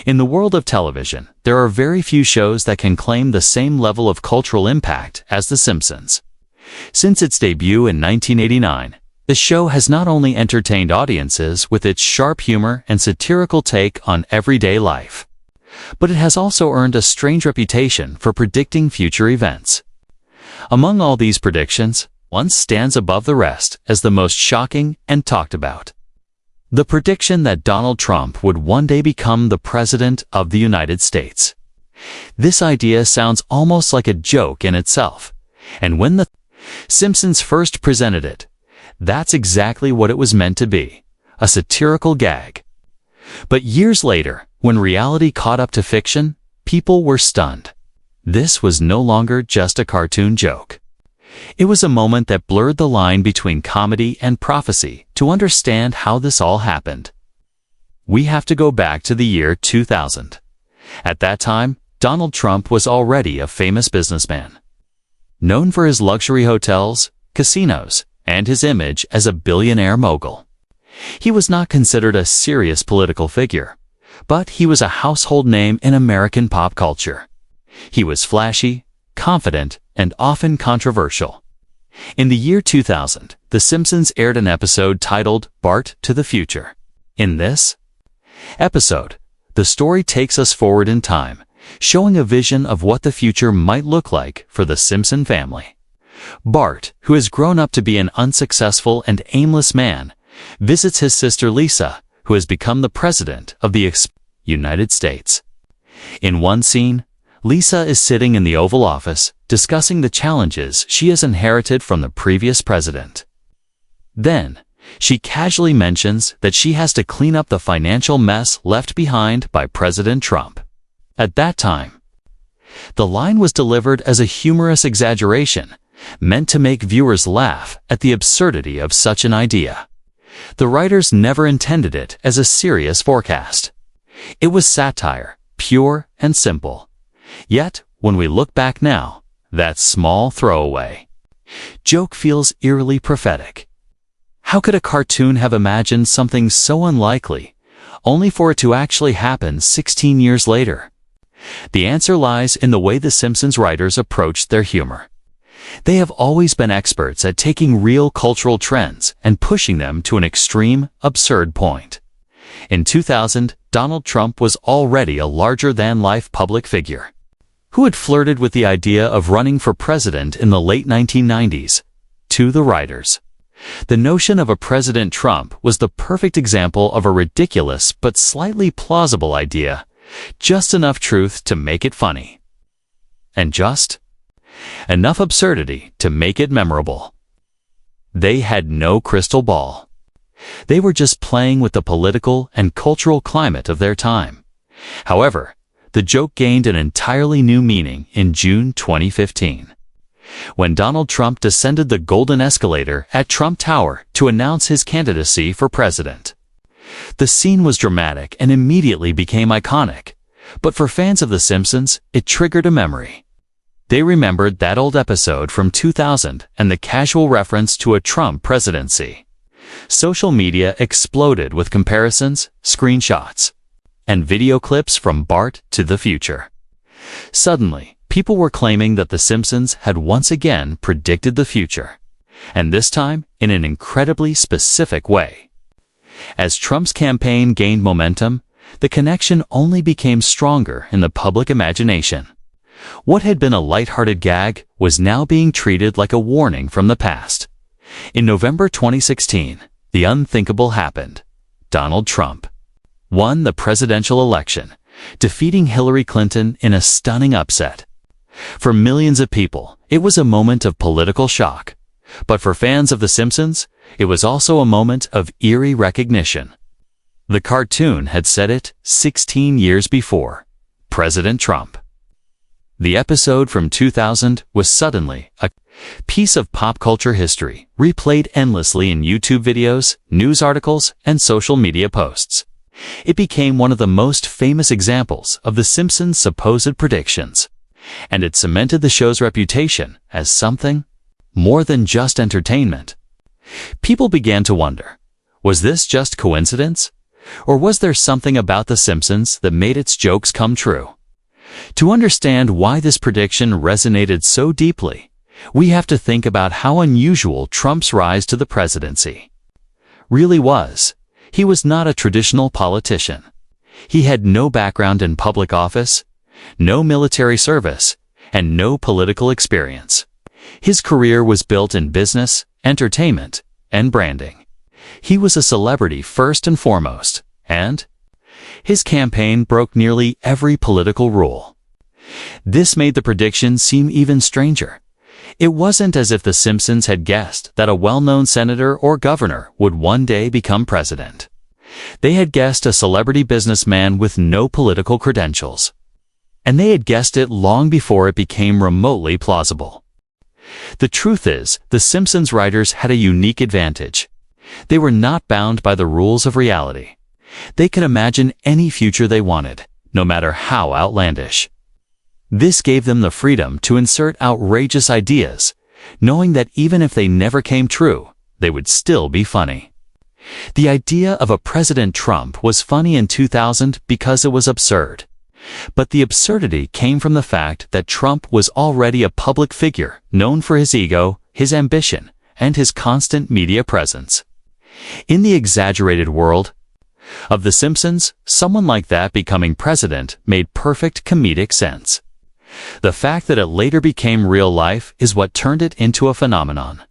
In the world of television, there are very few shows that can claim the same level of cultural impact as The Simpsons. Since its debut in 1989, the show has not only entertained audiences with its sharp humor and satirical take on everyday life, but it has also earned a strange reputation for predicting future events. Among all these predictions, one stands above the rest as the most shocking and talked about. The prediction that Donald Trump would one day become the President of the United States. This idea sounds almost like a joke in itself, and when The Simpsons first presented it, that's exactly what it was meant to be, a satirical gag. But years later, when reality caught up to fiction, people were stunned. This was no longer just a cartoon joke. It was a moment that blurred the line between comedy and prophecy to understand how this all happened. We have to go back to the year 2000. At that time, Donald Trump was already a famous businessman. Known for his luxury hotels, casinos, and his image as a billionaire mogul. He was not considered a serious political figure, but he was a household name in American pop culture. He was flashy, confident, and often controversial. In the year 2000, The Simpsons aired an episode titled Bart to the Future. In this episode, the story takes us forward in time, showing a vision of what the future might look like for the Simpson family. Bart, who has grown up to be an unsuccessful and aimless man, visits his sister Lisa, who has become the President of the United States. In one scene, Lisa is sitting in the Oval Office, discussing the challenges she has inherited from the previous president. Then, she casually mentions that she has to clean up the financial mess left behind by President Trump. At that time, the line was delivered as a humorous exaggeration, meant to make viewers laugh at the absurdity of such an idea. The writers never intended it as a serious forecast. It was satire, pure and simple. Yet, when we look back now, that small throwaway joke feels eerily prophetic. How could a cartoon have imagined something so unlikely, only for it to actually happen 16 years later? The answer lies in the way The Simpsons writers approached their humor. They have always been experts at taking real cultural trends and pushing them to an extreme, absurd point. In 2000, Donald Trump was already a larger-than-life public figure, who had flirted with the idea of running for president in the late 1990s. To the writers, the notion of a President Trump was the perfect example of a ridiculous but slightly plausible idea, just enough truth to make it funny, and just enough absurdity to make it memorable. They had no crystal ball. They were just playing with the political and cultural climate of their time. However, the joke gained an entirely new meaning in June 2015, when Donald Trump descended the golden escalator at Trump Tower to announce his candidacy for president. The scene was dramatic and immediately became iconic, but for fans of The Simpsons, it triggered a memory. They remembered that old episode from 2000 and the casual reference to a Trump presidency. Social media exploded with comparisons, screenshots, and video clips from Bart to the future. Suddenly, people were claiming that The Simpsons had once again predicted the future, and this time in an incredibly specific way. As Trump's campaign gained momentum, the connection only became stronger in the public imagination. What had been a lighthearted gag was now being treated like a warning from the past. In November 2016, the unthinkable happened. Donald Trump won the presidential election, defeating Hillary Clinton in a stunning upset. For millions of people, it was a moment of political shock. But for fans of The Simpsons, it was also a moment of eerie recognition. The cartoon had said it 16 years before. President Trump. The episode from 2000 was suddenly a piece of pop culture history, replayed endlessly in YouTube videos, news articles, and social media posts. It became one of the most famous examples of The Simpsons' supposed predictions, and it cemented the show's reputation as something more than just entertainment. People began to wonder, was this just coincidence? Or was there something about The Simpsons that made its jokes come true? To understand why this prediction resonated so deeply, we have to think about how unusual Trump's rise to the presidency really was. He was not a traditional politician. He had no background in public office, no military service, and no political experience. His career was built in business, entertainment, and branding. He was a celebrity first and foremost, and his campaign broke nearly every political rule. This made the prediction seem even stranger. It wasn't as if The Simpsons had guessed that a well-known senator or governor would one day become president. They had guessed a celebrity businessman with no political credentials. And they had guessed it long before it became remotely plausible. The truth is, The Simpsons writers had a unique advantage. They were not bound by the rules of reality. They could imagine any future they wanted, no matter how outlandish. This gave them the freedom to insert outrageous ideas, knowing that even if they never came true, they would still be funny. The idea of a President Trump was funny in 2000 because it was absurd. But the absurdity came from the fact that Trump was already a public figure known for his ego, his ambition, and his constant media presence. In the exaggerated world of The Simpsons, someone like that becoming president made perfect comedic sense. The fact that it later became real life is what turned it into a phenomenon.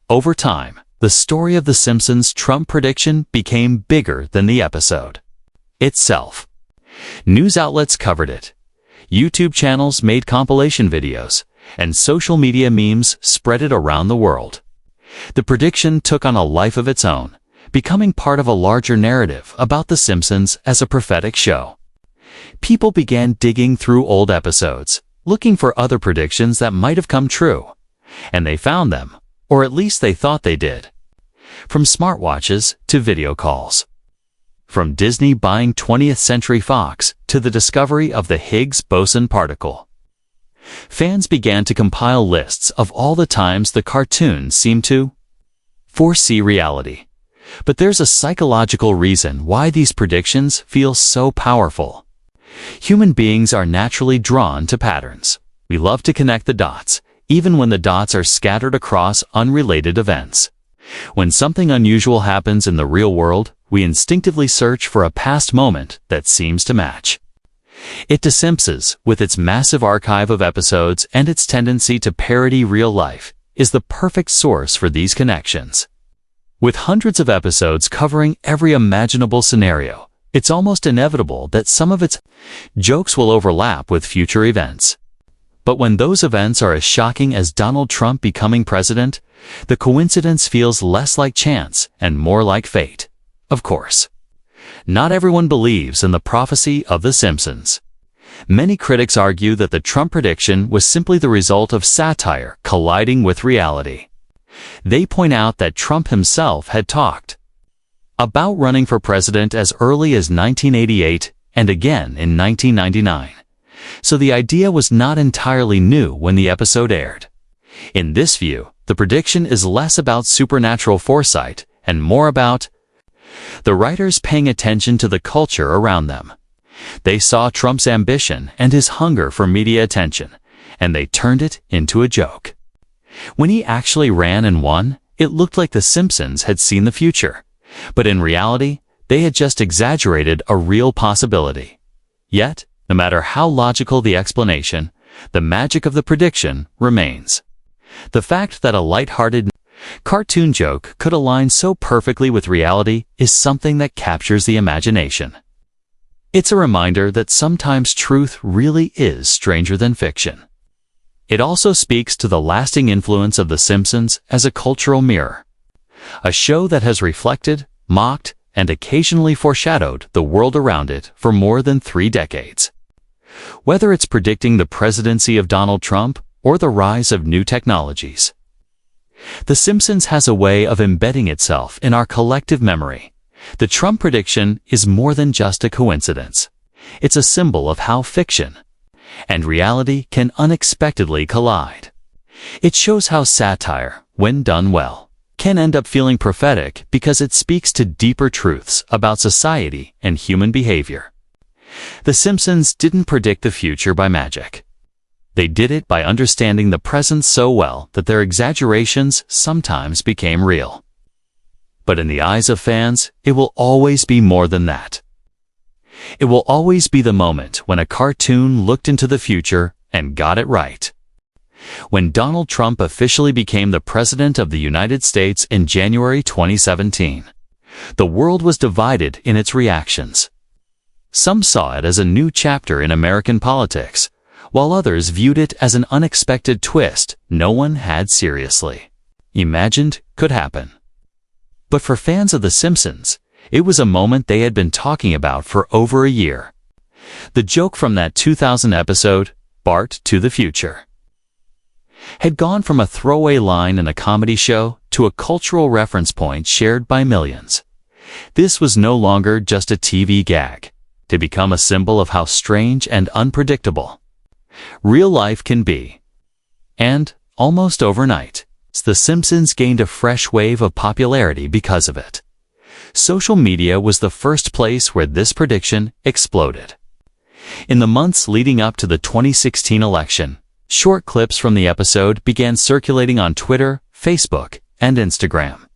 Over time, the story of The Simpsons' Trump prediction became bigger than the episode itself. News outlets covered it. YouTube channels made compilation videos, and social media memes spread it around the world. The prediction took on a life of its own, becoming part of a larger narrative about The Simpsons as a prophetic show. People began digging through old episodes, looking for other predictions that might have come true. And they found them, or at least they thought they did. From smartwatches to video calls. From Disney buying 20th Century Fox to the discovery of the Higgs-boson particle. Fans began to compile lists of all the times the cartoons seemed to foresee reality. But there's a psychological reason why these predictions feel so powerful. Human beings are naturally drawn to patterns. We love to connect the dots, even when the dots are scattered across unrelated events. When something unusual happens in the real world, we instinctively search for a past moment that seems to match it. The Simpsons, with its massive archive of episodes and its tendency to parody real life, is the perfect source for these connections. With hundreds of episodes covering every imaginable scenario, it's almost inevitable that some of its jokes will overlap with future events. But when those events are as shocking as Donald Trump becoming president, the coincidence feels less like chance and more like fate. Of course, not everyone believes in the prophecy of The Simpsons. Many critics argue that the Trump prediction was simply the result of satire colliding with reality. They point out that Trump himself had talked about running for president as early as 1988 and again in 1999. So the idea was not entirely new when the episode aired. In this view, the prediction is less about supernatural foresight and more about the writers paying attention to the culture around them. They saw Trump's ambition and his hunger for media attention, and they turned it into a joke. When he actually ran and won, it looked like The Simpsons had seen the future. But in reality, they had just exaggerated a real possibility. Yet, no matter how logical the explanation, the magic of the prediction remains. The fact that a lighthearted cartoon joke could align so perfectly with reality is something that captures the imagination. It's a reminder that sometimes truth really is stranger than fiction. It also speaks to the lasting influence of The Simpsons as a cultural mirror. A show that has reflected, mocked, and occasionally foreshadowed the world around it for more than 3 decades. Whether it's predicting the presidency of Donald Trump or the rise of new technologies, The Simpsons has a way of embedding itself in our collective memory. The Trump prediction is more than just a coincidence. It's a symbol of how fiction and reality can unexpectedly collide. It shows how satire, when done well, can end up feeling prophetic because it speaks to deeper truths about society and human behavior. The Simpsons didn't predict the future by magic. They did it by understanding the present so well that their exaggerations sometimes became real. But in the eyes of fans, it will always be more than that. It will always be the moment when a cartoon looked into the future and got it right. When Donald Trump officially became the President of the United States in January 2017, the world was divided in its reactions. Some saw it as a new chapter in American politics, while others viewed it as an unexpected twist no one had seriously imagined could happen. But for fans of The Simpsons, it was a moment they had been talking about for over a year. The joke from that 2000 episode, Bart to the Future, had gone from a throwaway line in a comedy show to a cultural reference point shared by millions. This was no longer just a TV gag, to become a symbol of how strange and unpredictable real life can be. And, almost overnight, The Simpsons gained a fresh wave of popularity because of it. Social media was the first place where this prediction exploded. In the months leading up to the 2016 election, short clips from the episode began circulating on Twitter, Facebook, and Instagram.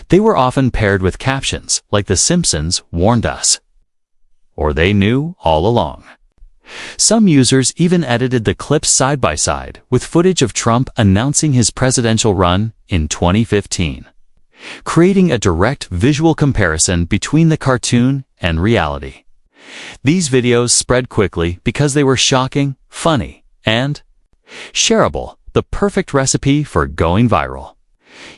They were often paired with captions like "The Simpsons warned us," or "They knew all along." Some users even edited the clips side by side with footage of Trump announcing his presidential run in 2015, creating a direct visual comparison between the cartoon and reality. These videos spread quickly because they were shocking, funny, and shareable, the perfect recipe for going viral.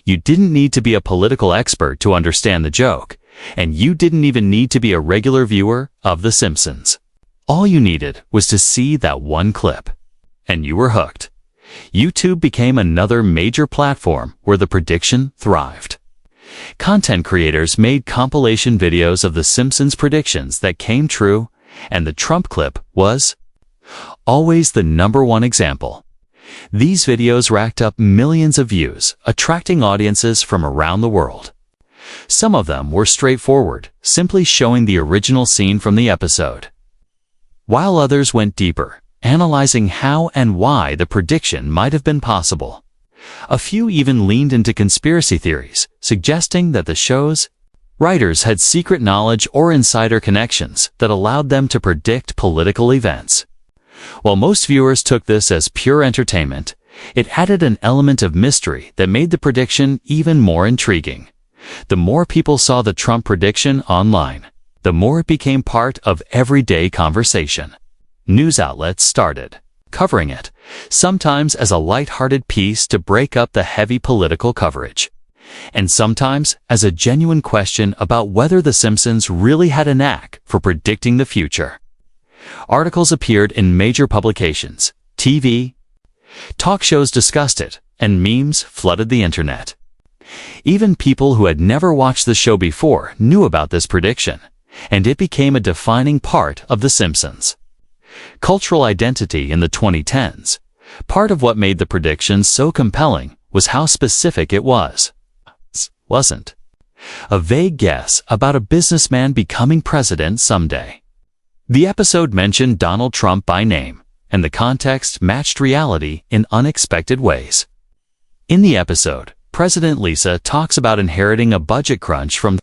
You didn't need to be a political expert to understand the joke, and you didn't even need to be a regular viewer of The Simpsons. All you needed was to see that one clip, and you were hooked. YouTube became another major platform where the prediction thrived. Content creators made compilation videos of The Simpsons predictions that came true, and the Trump clip was always the #1 example. These videos racked up millions of views, attracting audiences from around the world. Some of them were straightforward, simply showing the original scene from the episode, while others went deeper, analyzing how and why the prediction might have been possible. A few even leaned into conspiracy theories, suggesting that the show's writers had secret knowledge or insider connections that allowed them to predict political events. While most viewers took this as pure entertainment, it added an element of mystery that made the prediction even more intriguing. The more people saw the Trump prediction online, the more it became part of everyday conversation. News outlets started covering it, sometimes as a light-hearted piece to break up the heavy political coverage, and sometimes as a genuine question about whether The Simpsons really had a knack for predicting the future. Articles appeared in major publications, TV, talk shows discussed it, and memes flooded the internet. Even people who had never watched the show before knew about this prediction, and it became a defining part of The Simpsons cultural identity in the 2010s. Part of what made the prediction so compelling was how specific it was. Wasn't a vague guess about a businessman becoming president someday. The episode mentioned Donald Trump by name, and the context matched reality in unexpected ways. In the episode, President Lisa talks about inheriting a budget crunch from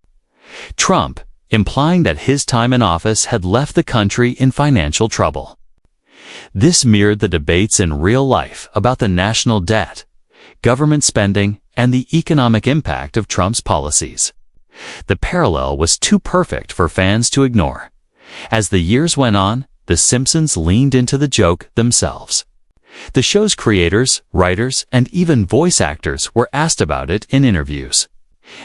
Trump, implying that his time in office had left the country in financial trouble. This mirrored the debates in real life about the national debt, government spending, and the economic impact of Trump's policies. The parallel was too perfect for fans to ignore. As the years went on, The Simpsons leaned into the joke themselves. The show's creators, writers, and even voice actors were asked about it in interviews,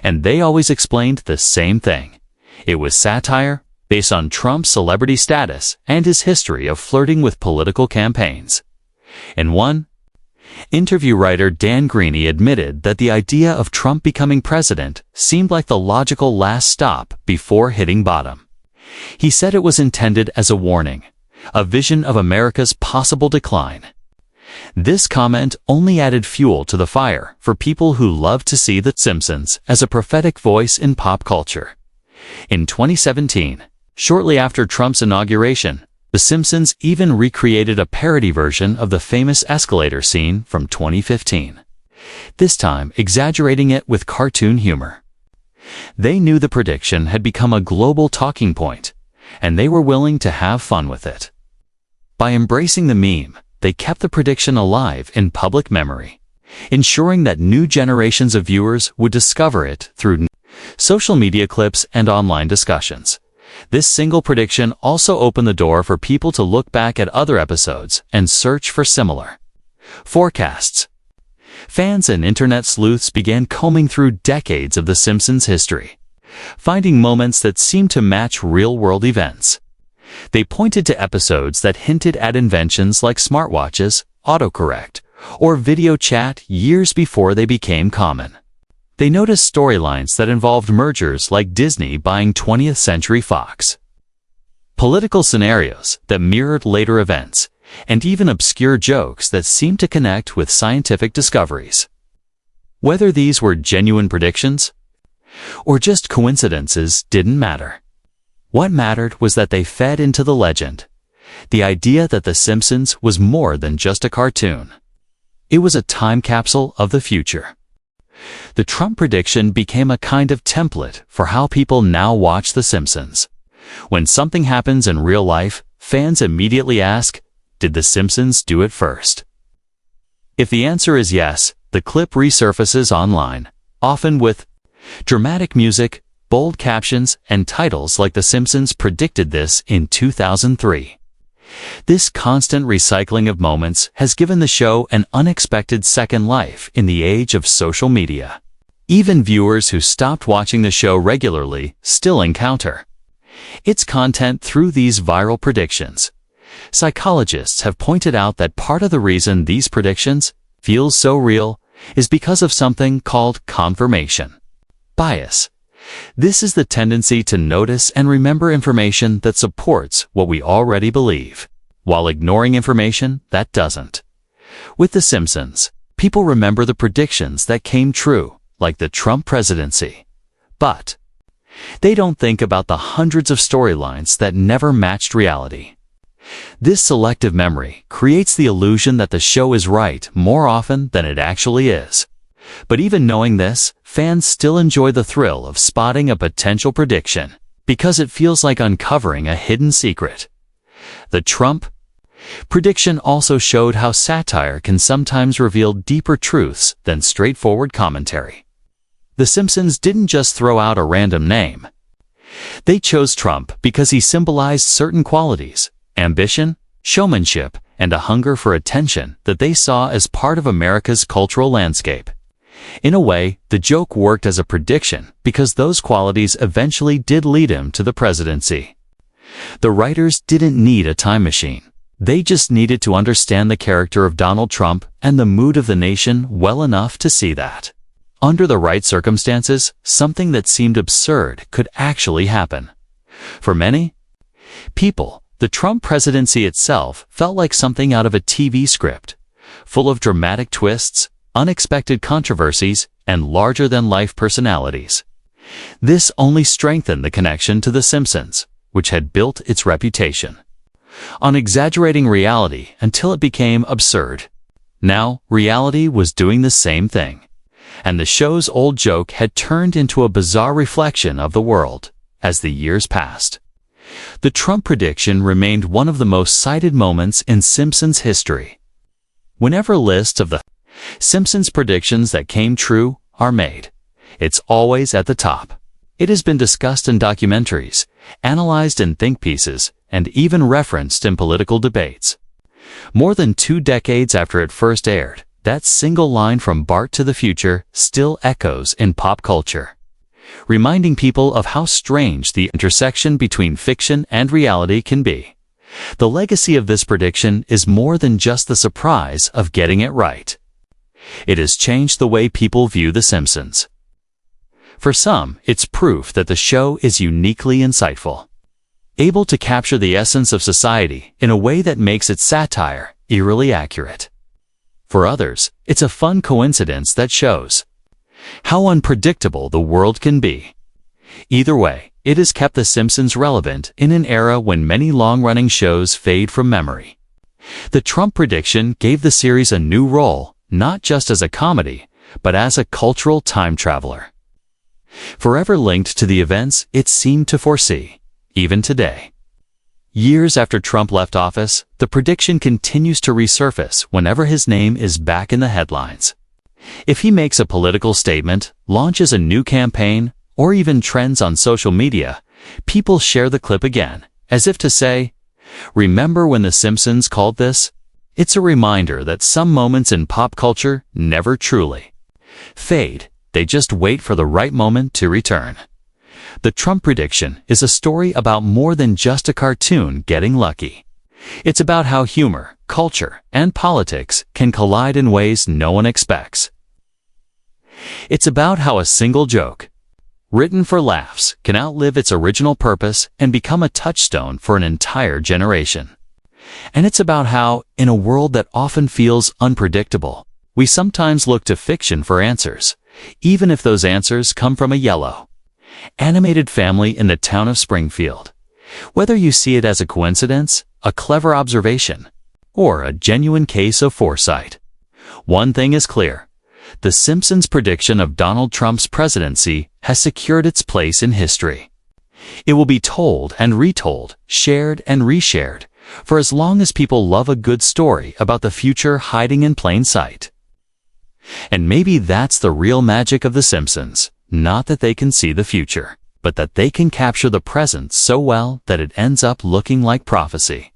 and they always explained the same thing. It was satire based on Trump's celebrity status and his history of flirting with political campaigns. In one interview, writer Dan Greeny admitted that the idea of Trump becoming president seemed like the logical last stop before hitting bottom. He said it was intended as a warning, a vision of America's possible decline. This comment only added fuel to the fire for people who love to see The Simpsons as a prophetic voice in pop culture. In 2017, shortly after Trump's inauguration, The Simpsons even recreated a parody version of the famous escalator scene from 2015, this time exaggerating it with cartoon humor. They knew the prediction had become a global talking point, and they were willing to have fun with it. By embracing the meme, they kept the prediction alive in public memory, ensuring that new generations of viewers would discover it through social media clips and online discussions. This single prediction also opened the door for people to look back at other episodes and search for similar forecasts. Fans and internet sleuths began combing through decades of The Simpsons history, finding moments that seemed to match real-world events. They pointed to episodes that hinted at inventions like smartwatches, autocorrect, or video chat years before they became common. They noticed storylines that involved mergers like Disney buying 20th Century Fox, political scenarios that mirrored later events, and even obscure jokes that seemed to connect with scientific discoveries. Whether these were genuine predictions or just coincidences didn't matter. What mattered was that they fed into the legend, the idea that The Simpsons was more than just a cartoon. It was a time capsule of the future. The Trump prediction became a kind of template for how people now watch The Simpsons. When something happens in real life, fans immediately ask, did The Simpsons do it first? If the answer is yes, the clip resurfaces online, often with dramatic music, bold captions, and titles like The Simpsons predicted this in 2003. This constant recycling of moments has given the show an unexpected second life in the age of social media. Even viewers who stopped watching the show regularly still encounter its content through these viral predictions. Psychologists have pointed out that part of the reason these predictions feel so real is because of something called confirmation bias. This is the tendency to notice and remember information that supports what we already believe, while ignoring information that doesn't. With The Simpsons, people remember the predictions that came true, like the Trump presidency. But they don't think about the hundreds of storylines that never matched reality. This selective memory creates the illusion that the show is right more often than it actually is. But even knowing this, fans still enjoy the thrill of spotting a potential prediction, because it feels like uncovering a hidden secret. The Trump prediction also showed how satire can sometimes reveal deeper truths than straightforward commentary. The Simpsons didn't just throw out a random name. They chose Trump because he symbolized certain qualities: ambition, showmanship, and a hunger for attention that they saw as part of America's cultural landscape. In a way, the joke worked as a prediction because those qualities eventually did lead him to the presidency. The writers didn't need a time machine. They just needed to understand the character of Donald Trump and the mood of the nation well enough to see that, under the right circumstances, something that seemed absurd could actually happen. For many people, the Trump presidency itself felt like something out of a TV script, full of dramatic twists, unexpected controversies, and larger-than-life personalities. This only strengthened the connection to The Simpsons, which had built its reputation on exaggerating reality until it became absurd. Now, reality was doing the same thing, and the show's old joke had turned into a bizarre reflection of the world as the years passed. The Trump prediction remained one of the most cited moments in Simpsons history. Whenever lists of the Simpsons predictions that came true are made, it's always at the top. It has been discussed in documentaries, analyzed in think pieces, and even referenced in political debates. More than 2 decades after it first aired, that single line from Bart to the future still echoes in pop culture, reminding people of how strange the intersection between fiction and reality can be. The legacy of this prediction is more than just the surprise of getting it right. It has changed the way people view The Simpsons. For some, it's proof that the show is uniquely insightful, able to capture the essence of society in a way that makes its satire eerily accurate. For others, it's a fun coincidence that shows how unpredictable the world can be. Either way, it has kept The Simpsons relevant in an era when many long-running shows fade from memory. The Trump prediction gave the series a new role, not just as a comedy, but as a cultural time traveler. Forever linked to the events it seemed to foresee, even today. Years after Trump left office, the prediction continues to resurface whenever his name is back in the headlines. If he makes a political statement, launches a new campaign, or even trends on social media, people share the clip again, as if to say, "Remember when The Simpsons called this?" It's a reminder that some moments in pop culture never truly fade, they just wait for the right moment to return. The Trump prediction is a story about more than just a cartoon getting lucky. It's about how humor, culture, and politics can collide in ways no one expects. It's about how a single joke, written for laughs, can outlive its original purpose and become a touchstone for an entire generation. And it's about how, in a world that often feels unpredictable, we sometimes look to fiction for answers, even if those answers come from a yellow, animated family in the town of Springfield. Whether you see it as a coincidence, a clever observation, or a genuine case of foresight, one thing is clear: The Simpsons' prediction of Donald Trump's presidency has secured its place in history. It will be told and retold, shared and reshared, for as long as people love a good story about the future hiding in plain sight. And maybe that's the real magic of The Simpsons, not that they can see the future, but that they can capture the present so well that it ends up looking like prophecy.